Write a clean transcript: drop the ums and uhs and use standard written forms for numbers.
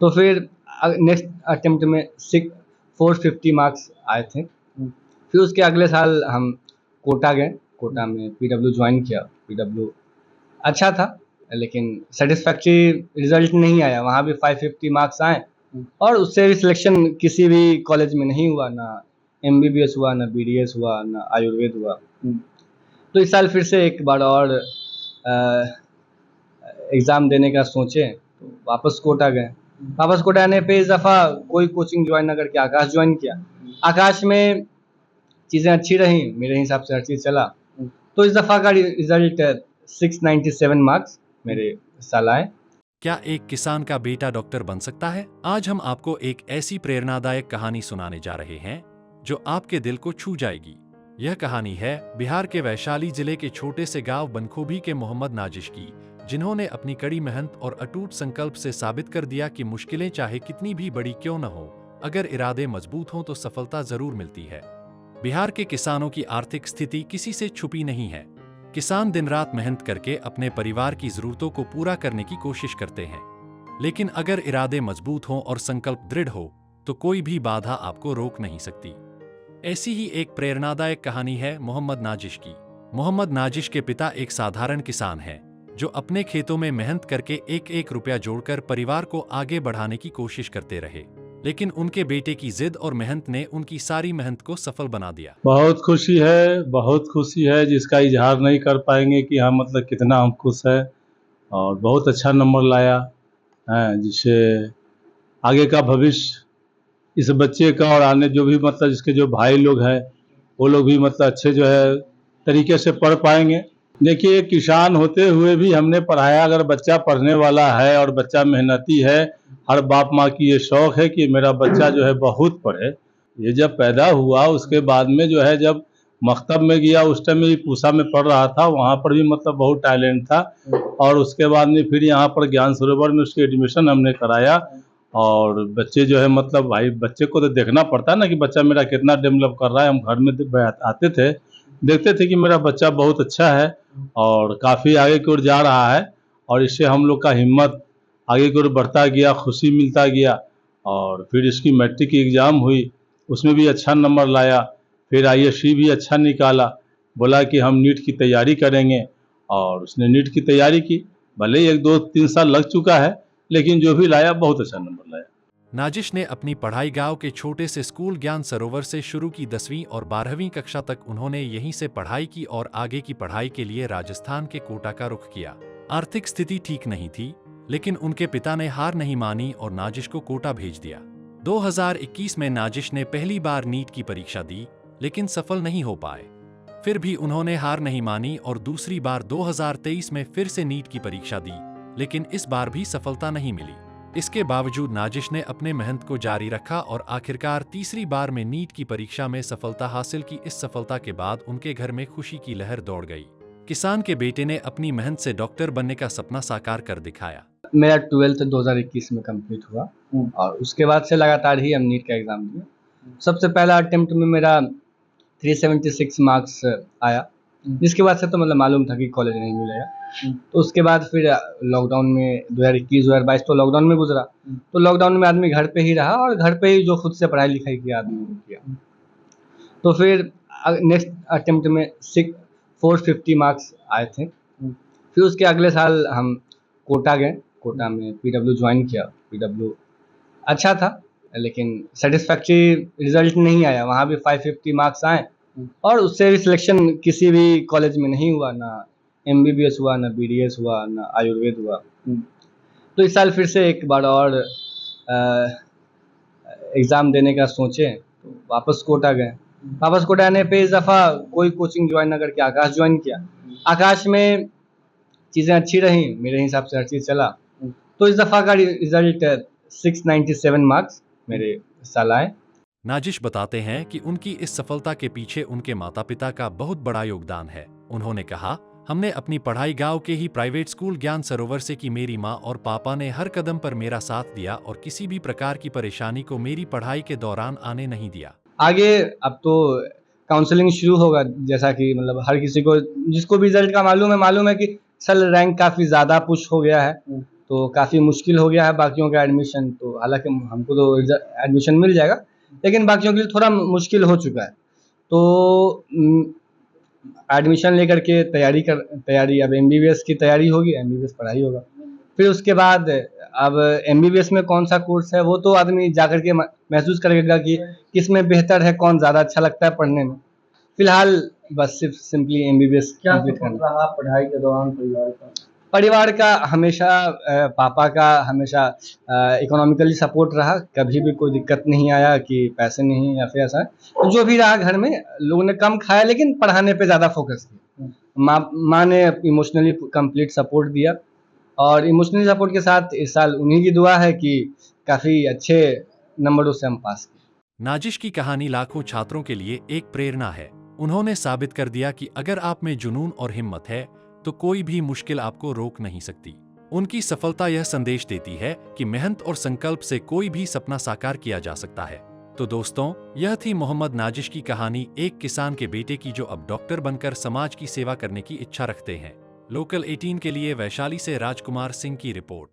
तो फिर next attempt में 450 मार्क्स आए थे। फिर उसके अगले साल हम कोटा गए, कोटा में पीडब्ल्यू ज्वाइन किया। पीडब्ल्यू अच्छा था, लेकिन सेटिस्फैक्ट्री रिजल्ट नहीं आया। वहाँ भी 550 मार्क्स आए और उससे भी सिलेक्शन किसी भी कॉलेज में नहीं हुआ, ना एमबीबीएस हुआ, ना बीडीएस हुआ, ना आयुर्वेद हुआ। तो इस साल फिर से एक बार और एग्ज़ाम देने का सोचे, तो वापस कोटा गए। वापस कोटा आने पे इस दफ़ा कोई कोचिंग ज्वाइन ना करके आकाश ज्वाइन किया। आकाश में चीज़ें अच्छी रहीं, मेरे हिसाब से हर चीज़ चला। तो इस दफ़ा का रिजल्ट 697 मार्क्स मेरे साल आए। क्या एक किसान का बेटा डॉक्टर बन सकता है? आज हम आपको एक ऐसी प्रेरणादायक कहानी सुनाने जा रहे हैं जो आपके दिल को छू जाएगी। यह कहानी है बिहार के वैशाली जिले के छोटे से गांव बनखूबी के मोहम्मद नाजिश की, जिन्होंने अपनी कड़ी मेहनत और अटूट संकल्प से साबित कर दिया कि मुश्किलें चाहे कितनी भी बड़ी क्यों न हो, अगर इरादे मजबूत हों तो सफलता जरूर मिलती है। बिहार के किसानों की आर्थिक स्थिति किसी से छुपी नहीं है। किसान दिन रात मेहनत करके अपने परिवार की जरूरतों को पूरा करने की कोशिश करते हैं, लेकिन अगर इरादे मजबूत हों और संकल्प दृढ़ हो तो कोई भी बाधा आपको रोक नहीं सकती। ऐसी ही एक प्रेरणादायक कहानी है मोहम्मद नाजिश की। मोहम्मद नाजिश के पिता एक साधारण किसान हैं, जो अपने खेतों में मेहनत करके एक एक रुपया जोड़कर परिवार को आगे बढ़ाने की कोशिश करते रहे, लेकिन उनके बेटे की जिद और मेहनत ने उनकी सारी मेहनत को सफल बना दिया। बहुत खुशी है जिसका इजहार नहीं कर पाएंगे कि हाँ मतलब कितना हम खुश है। और बहुत अच्छा नंबर लाया है, जिससे आगे का भविष्य इस बच्चे का और आने जो भी मतलब जिसके जो भाई लोग हैं वो लोग भी मतलब अच्छे जो है तरीके से पढ़ पाएंगे। देखिए, किसान होते हुए भी हमने पढ़ाया। अगर बच्चा पढ़ने वाला है और बच्चा मेहनती है, हर बाप माँ की ये शौक़ है कि मेरा बच्चा जो है बहुत पढ़े। ये जब पैदा हुआ उसके बाद में जो है जब मकतब में गया, उस टाइम में पूसा में पढ़ रहा था, वहाँ पर भी मतलब बहुत टैलेंट था। और उसके बाद में फिर यहाँ पर ज्ञान सरोवर में उसकी एडमिशन हमने कराया। और बच्चे जो है मतलब भाई बच्चे को तो देखना पड़ता है ना कि बच्चा मेरा कितना डेवलप कर रहा है। हम घर में आते थे, देखते थे कि मेरा बच्चा बहुत अच्छा है और काफ़ी आगे की ओर जा रहा है। और इससे हम लोग का हिम्मत आगे की ओर बढ़ता गया, खुशी मिलता गया। और फिर इसकी मैट्रिक की एग्ज़ाम हुई, उसमें भी अच्छा नंबर लाया। फिर आईएससी भी अच्छा निकाला, बोला कि हम नीट की तैयारी करेंगे और उसने नीट की तैयारी की। भले ही 1-2-3 साल लग चुका है, लेकिन जो भी लाया बहुत अच्छा नंबर लाया। नाजिश ने अपनी पढ़ाई गांव के छोटे से स्कूल ज्ञान सरोवर से शुरू की। 10वीं और 12वीं कक्षा तक उन्होंने यहीं से पढ़ाई की और आगे की पढ़ाई के लिए राजस्थान के कोटा का रुख किया। आर्थिक स्थिति ठीक नहीं थी, लेकिन उनके पिता ने हार नहीं मानी और नाजिश को कोटा भेज दिया। 2021 में नाजिश ने पहली बार नीट की परीक्षा दी, लेकिन सफल नहीं हो पाए। फिर भी उन्होंने हार नहीं मानी और दूसरी बार 2023 में फिर से नीट की परीक्षा दी, लेकिन इस बार भी सफलता नहीं मिली। इसके बावजूद नाजिश ने अपने मेहनत को जारी रखा और आखिरकार तीसरी बार में नीट की परीक्षा में सफलता हासिल की। इस सफलता के बाद उनके घर में खुशी की लहर दौड़ गई। किसान के बेटे ने अपनी मेहनत से डॉक्टर बनने का सपना साकार कर दिखाया। मेरा 12th 2021 में कंप्लीट हुआ और उसके बाद से लगातार ही हम नीट का एग्ज़ाम दिए। सबसे पहला अटेम्प्ट में मेरा 376 मार्क्स आया, जिसके बाद से तो मतलब मालूम था कि कॉलेज नहीं मिलेगा। तो उसके बाद फिर लॉकडाउन में 2021-2022 तो लॉकडाउन में गुजरा। तो लॉकडाउन में आदमी घर पे ही रहा और घर पे ही जो खुद से पढ़ाई लिखाई किया आदमी ने किया। तो फिर नेक्स्ट अटेम्प्ट में 450 मार्क्स आए थे। फिर उसके अगले साल हम कोटा गए, कोटा में पीडब्ल्यू ज्वाइन किया। पीडब्ल्यू अच्छा था, लेकिन सेटिस्फैक्ट्री रिजल्ट नहीं आया। वहाँ भी 550 मार्क्स आए और उससे भी सिलेक्शन किसी भी कॉलेज में नहीं हुआ, ना एमबीबीएस हुआ, ना बीडीएस हुआ, ना आयुर्वेद हुआ। तो इस साल फिर से एक बार और एग्ज़ाम देने का सोचे, तो वापस कोटा गए। वापस कोटा आने पे इस दफ़ा कोई कोचिंग ज्वाइन ना करके आकाश ज्वाइन किया। आकाश में चीज़ें अच्छी रहीं, मेरे हिसाब से हर चीज़ चला। तो इस दफ़ा का रिजल्ट 697 मार्क्स मेरे साल आए। नाजिश बताते हैं कि उनकी इस सफलता के पीछे उनके माता पिता का बहुत बड़ा योगदान है। उन्होंने कहा, हमने अपनी पढ़ाई गांव के ही प्राइवेट स्कूल ज्ञान सरोवर से की। मेरी माँ और पापा ने हर कदम पर मेरा साथ दिया और किसी भी प्रकार की परेशानी को मेरी पढ़ाई के दौरान आने नहीं दिया। आगे अब तो काउंसलिंग शुरू होगा, जैसा कि मतलब हर किसी को जिसको भी रिजल्ट का मालूम है कि सल रैंक काफ़ी ज़्यादा पुश हो गया है। तो काफ़ी मुश्किल हो गया है बाकियों का एडमिशन। तो हालांकि हमको तो एडमिशन मिल जाएगा, लेकिन बाकियों के लिए थोड़ा मुश्किल हो चुका है। तो एडमिशन लेकर के तैयारी अब एमबीबीएस की तैयारी होगी, एमबीबीएस पढ़ाई होगा। फिर उसके बाद अब एमबीबीएस में कौन सा कोर्स है वो तो आदमी जा कर के महसूस करेगा कि किस में बेहतर है, कौन ज़्यादा अच्छा लगता है पढ़ने में। फिलहाल बस सिर्फ सिंपली एमबीबीएस क्या कंप्लीट सपोर्ट करना। रहा पढ़ाई के दौरान परिवार का? परिवार का हमेशा पापा का हमेशा इकोनॉमिकली सपोर्ट रहा, कभी भी कोई दिक्कत नहीं आया कि पैसे नहीं या फिर ऐसा। तो जो भी रहा घर में, लोगों ने कम खाया लेकिन पढ़ाने पे ज़्यादा फोकस किया। माँ ने इमोशनली कंप्लीट सपोर्ट दिया, और इमोशनली सपोर्ट के साथ इस साल उन्हीं की दुआ है कि काफ़ी अच्छे नंबरों से हम पास किए। नाजिश की कहानी लाखों छात्रों के लिए एक प्रेरणा है। उन्होंने साबित कर दिया कि अगर आप में जुनून और हिम्मत है तो कोई भी मुश्किल आपको रोक नहीं सकती। उनकी सफलता यह संदेश देती है कि मेहनत और संकल्प से कोई भी सपना साकार किया जा सकता है। तो दोस्तों, यह थी मोहम्मद नाजिश की कहानी, एक किसान के बेटे की जो अब डॉक्टर बनकर समाज की सेवा करने की इच्छा रखते हैं। लोकल 18 के लिए वैशाली से राजकुमार सिंह की रिपोर्ट।